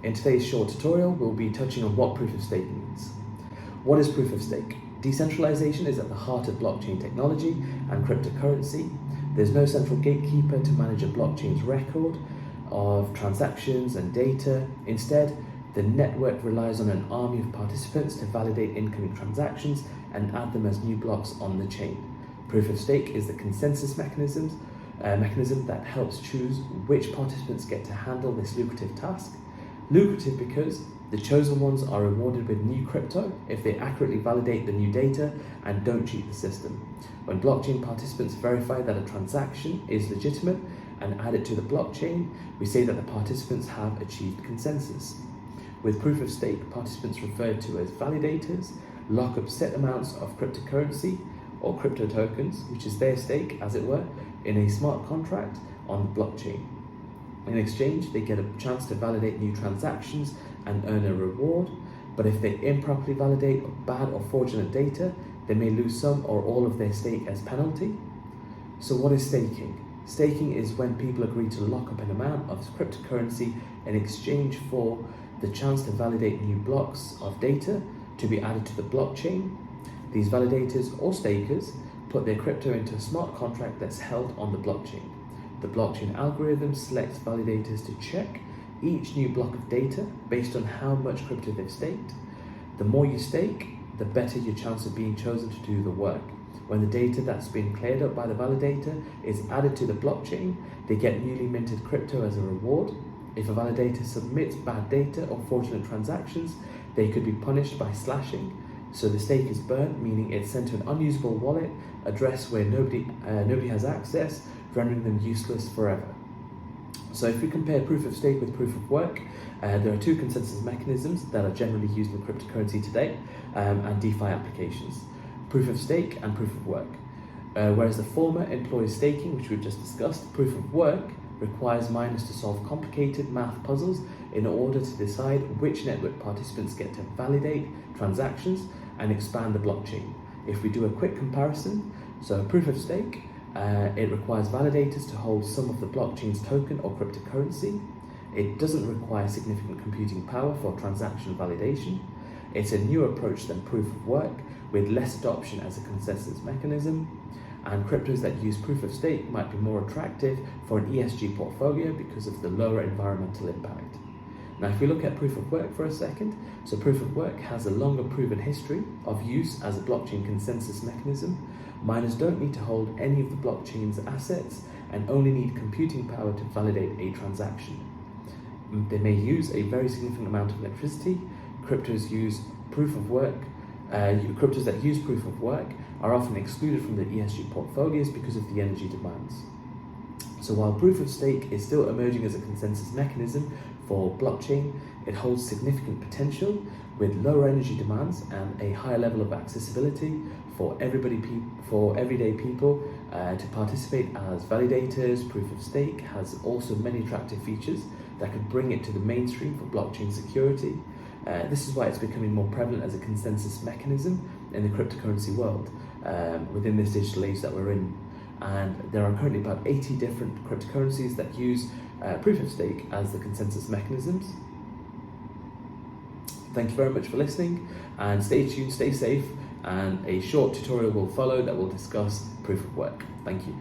In today's short tutorial, we'll be touching on what proof of stake means. What is proof of stake? Decentralization is at the heart of blockchain technology and cryptocurrency. There's no central gatekeeper to manage a blockchain's record of transactions and data. Instead, the network relies on an army of participants to validate incoming transactions and add them as new blocks on the chain. Proof of stake is the consensus mechanism that helps choose which participants get to handle this lucrative task. Lucrative because the chosen ones are rewarded with new crypto if they accurately validate the new data and don't cheat the system. When blockchain participants verify that a transaction is legitimate and add it to the blockchain, we say that the participants have achieved consensus. With proof of stake, participants referred to as validators lock up set amounts of cryptocurrency or crypto tokens, which is their stake, as it were, in a smart contract on the blockchain. In exchange, they get a chance to validate new transactions and earn a reward, but if they improperly validate bad or fraudulent data, they may lose some or all of their stake as penalty. So what is staking? Staking is when people agree to lock up an amount of cryptocurrency in exchange for the chance to validate new blocks of data to be added to the blockchain. These validators or stakers put their crypto into a smart contract that's held on the blockchain. The blockchain algorithm selects validators to check each new block of data based on how much crypto they've staked. The more you stake, the better your chance of being chosen to do the work. When the data that's been cleared up by the validator is added to the blockchain, they get newly minted crypto as a reward. If a validator submits bad data or fraudulent transactions, they could be punished by slashing. So the stake is burnt, meaning it's sent to an unusable wallet address where nobody has access, rendering them useless forever. So if we compare proof of stake with proof of work, there are two consensus mechanisms that are generally used in cryptocurrency today and DeFi applications: proof of stake and proof of work. Whereas the former employs staking, which we've just discussed, proof of work requires miners to solve complicated math puzzles in order to decide which network participants get to validate transactions and expand the blockchain. If we do a quick comparison, so proof of stake, it requires validators to hold some of the blockchain's token or cryptocurrency. It doesn't require significant computing power for transaction validation. It's a new approach than proof of work, with less adoption as a consensus mechanism. And cryptos that use proof of stake might be more attractive for an ESG portfolio because of the lower environmental impact. Now, if we look at proof of work for a second, so proof of work has a longer proven history of use as a blockchain consensus mechanism. Miners don't need to hold any of the blockchain's assets and only need computing power to validate a transaction. They may use a very significant amount of electricity. Cryptos that use proof of work are often excluded from the ESG portfolios because of the energy demands. So while proof of stake is still emerging as a consensus mechanism for blockchain, it holds significant potential with lower energy demands and a higher level of accessibility for everyday people to participate as validators. Proof of stake has also many attractive features that could bring it to the mainstream for blockchain security. This is why it's becoming more prevalent as a consensus mechanism in the cryptocurrency world within this digital age that we're in. And there are currently about 80 different cryptocurrencies that use proof of stake as the consensus mechanisms. Thank you very much for listening, and stay tuned, stay safe, and a short tutorial will follow that will discuss proof of work. Thank you.